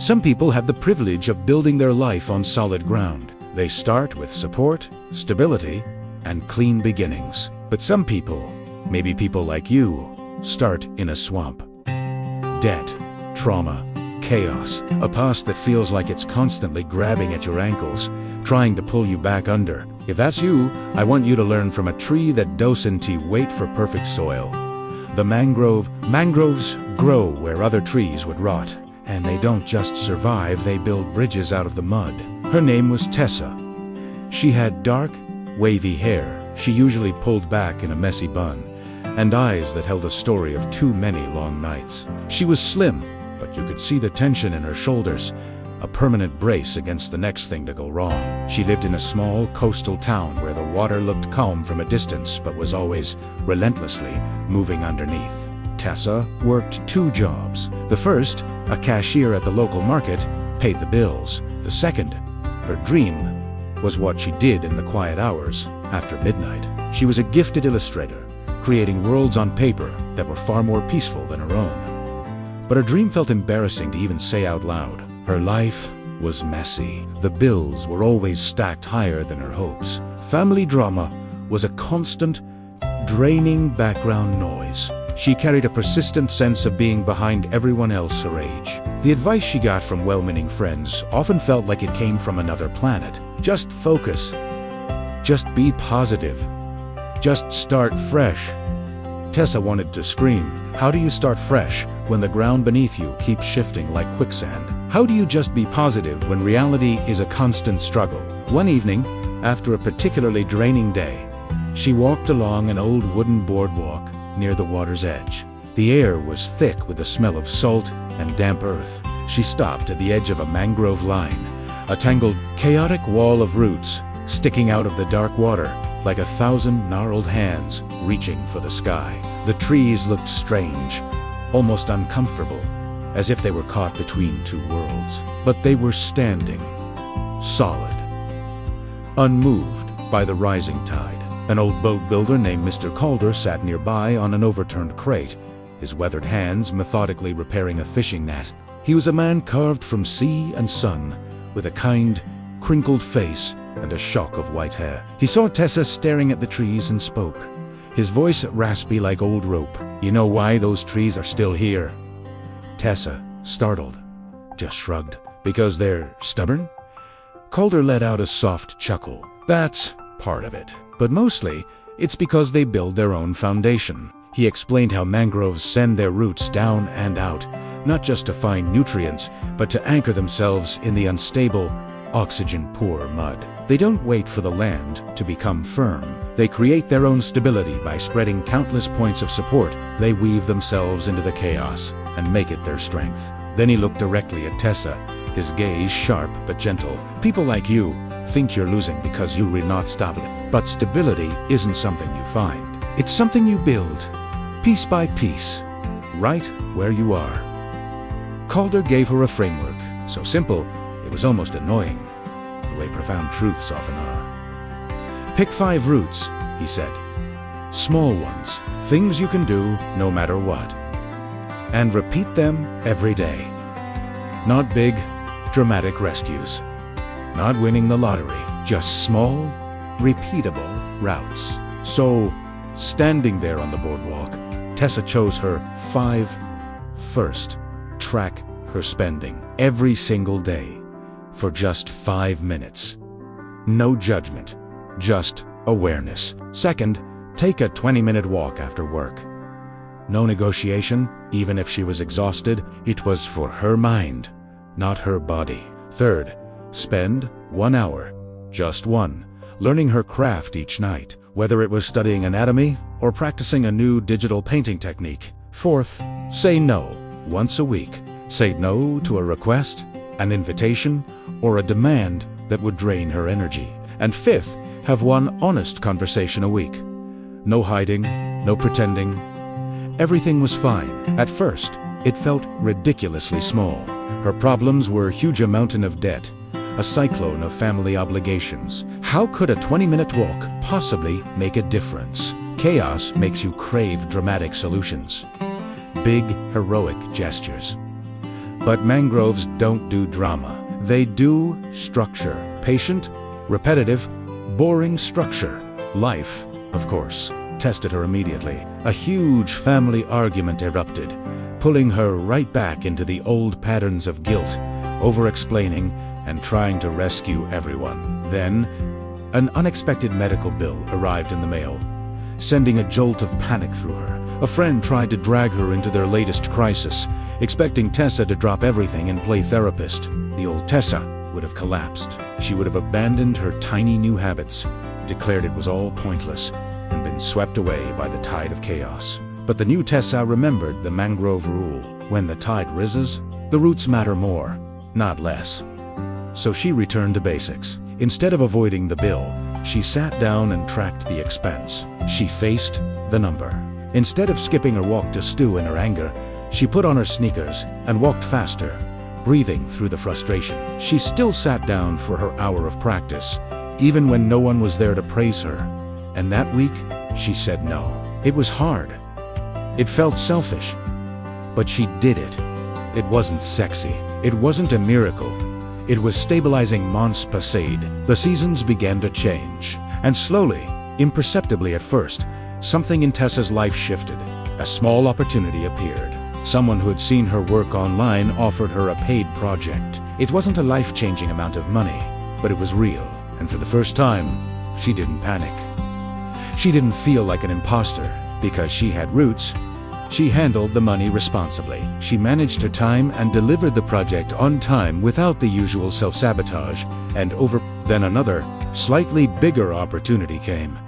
Some people have the privilege of building their life on solid ground. They start with support, stability, and clean beginnings. But some people, maybe people like you, start in a swamp. Debt, trauma, chaos, a past that feels like it's constantly grabbing at your ankles, trying to pull you back under. If that's you, I want you to learn from a tree that doesn't wait for perfect soil. The mangroves grow where other trees would rot. And they don't just survive, they build bridges out of the mud. Her name was Tessa. She had dark, wavy hair, she usually pulled back in a messy bun, and eyes that held a story of too many long nights. She was slim, but you could see the tension in her shoulders, a permanent brace against the next thing to go wrong. She lived in a small coastal town where the water looked calm from a distance, but was always relentlessly moving underneath. Tessa worked 2 jobs. The first, a cashier at the local market, paid the bills. The second, her dream, was what she did in the quiet hours after midnight. She was a gifted illustrator, creating worlds on paper that were far more peaceful than her own. But her dream felt embarrassing to even say out loud. Her life was messy. The bills were always stacked higher than her hopes. Family drama was a constant, draining background noise. She carried a persistent sense of being behind everyone else her age. The advice she got from well-meaning friends often felt like it came from another planet. Just focus. Just be positive. Just start fresh. Tessa wanted to scream. How do you start fresh when the ground beneath you keeps shifting like quicksand? How do you just be positive when reality is a constant struggle? One evening, after a particularly draining day, she walked along an old wooden boardwalk near the water's edge. The air was thick with the smell of salt and damp earth. She stopped at the edge of a mangrove line, a tangled, chaotic wall of roots sticking out of the dark water like 1,000 gnarled hands reaching for the sky. The trees looked strange, almost uncomfortable, as if they were caught between 2 worlds. But they were standing, solid, unmoved by the rising tide. An old boat builder named Mr. Calder sat nearby on an overturned crate, his weathered hands methodically repairing a fishing net. He was a man carved from sea and sun, with a kind, crinkled face and a shock of white hair. He saw Tessa staring at the trees and spoke, his voice raspy like old rope. "You know why those trees are still here?" Tessa, startled, just shrugged. "Because they're stubborn?" Calder let out a soft chuckle. "That's part of it. But mostly, it's because they build their own foundation." He explained how mangroves send their roots down and out, not just to find nutrients, but to anchor themselves in the unstable, oxygen-poor mud. They don't wait for the land to become firm. They create their own stability by spreading countless points of support. They weave themselves into the chaos and make it their strength. Then he looked directly at Tessa, his gaze sharp but gentle. "People like you think you're losing because you will not stop it. But stability isn't something you find. It's something you build, piece by piece, right where you are." Calder gave her a framework, so simple, it was almost annoying, the way profound truths often are. "Pick 5 roots," he said. "Small ones, things you can do no matter what. And repeat them every day. Not big, dramatic rescues. Not winning the lottery, just small, repeatable routes." So, standing there on the boardwalk, Tessa chose her 5 first. Track her spending every single day for just 5 minutes. No judgment, just awareness. Second, take a 20-minute walk after work. No negotiation, even if she was exhausted. It was for her mind, not her body. Third, spend 1 hour, just one, learning her craft each night, whether it was studying anatomy or practicing a new digital painting technique. Fourth, say no once a week. Say no to a request, an invitation, or a demand that would drain her energy. And fifth, have one honest conversation a week. No hiding, no pretending. Everything was fine. At first, it felt ridiculously small. Her problems were a huge mountain of debt, a cyclone of family obligations. How could a 20-minute walk possibly make a difference? Chaos makes you crave dramatic solutions, big, heroic gestures. But mangroves don't do drama. They do structure. Patient, repetitive, boring structure. Life, of course, tested her immediately. A huge family argument erupted, pulling her right back into the old patterns of guilt, over-explaining, and trying to rescue everyone. Then, an unexpected medical bill arrived in the mail, sending a jolt of panic through her. A friend tried to drag her into their latest crisis, expecting Tessa to drop everything and play therapist. The old Tessa would have collapsed. She would have abandoned her tiny new habits, declared it was all pointless, and been swept away by the tide of chaos. But the new Tessa remembered the mangrove rule. When the tide rises, the roots matter more, not less. So she returned to basics. Instead of avoiding the bill, she sat down and tracked the expense. She faced the number. Instead of skipping her walk to stew in her anger, she put on her sneakers and walked faster, breathing through the frustration. She still sat down for her hour of practice, even when no one was there to praise her. And that week, she said no. It was hard. It felt selfish. But she did it. It wasn't sexy. It wasn't a miracle. It was stabilizing Mons Passade. The seasons began to change. And slowly, imperceptibly at first, something in Tessa's life shifted. A small opportunity appeared. Someone who had seen her work online offered her a paid project. It wasn't a life-changing amount of money, but it was real. And for the first time, she didn't panic. She didn't feel like an imposter, because she had roots. She handled the money responsibly. She managed her time and delivered the project on time without the usual self-sabotage. And then another, slightly bigger opportunity came.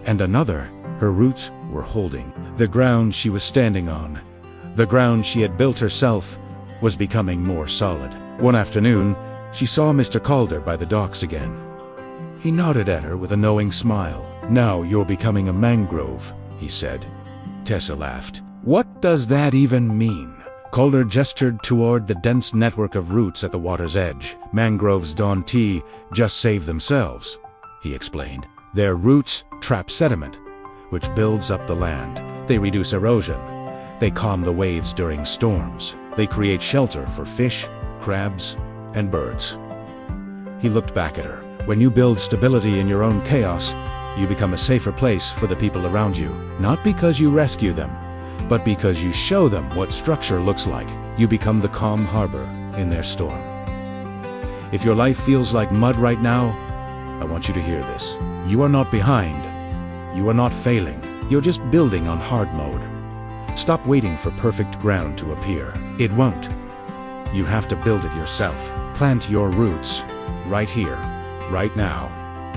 And another. Her roots were holding. The ground she was standing on, the ground she had built herself, was becoming more solid. One afternoon, she saw Mr. Calder by the docks again. He nodded at her with a knowing smile. "Now you're becoming a mangrove," he said. Tessa laughed. "What does that even mean?" Calder gestured toward the dense network of roots at the water's edge. "Mangroves don't just save themselves," he explained. "Their roots trap sediment, which builds up the land. They reduce erosion. They calm the waves during storms. They create shelter for fish, crabs, and birds." He looked back at her. When you build stability in your own chaos, you become a safer place for the people around you. Not because you rescue them, but because you show them what structure looks like. You become the calm harbor in their storm. If your life feels like mud right now, I want you to hear this. You are not behind. You are not failing. You're just building on hard mode. Stop waiting for perfect ground to appear. It won't. You have to build it yourself. Plant your roots right here, right now,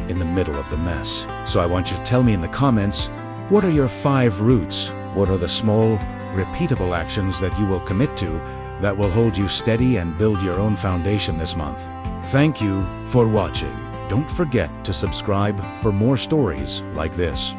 in the middle of the mess. So I want you to tell me in the comments, what are your 5 roots? What are the small, repeatable actions that you will commit to that will hold you steady and build your own foundation this month? Thank you for watching. Don't forget to subscribe for more stories like this.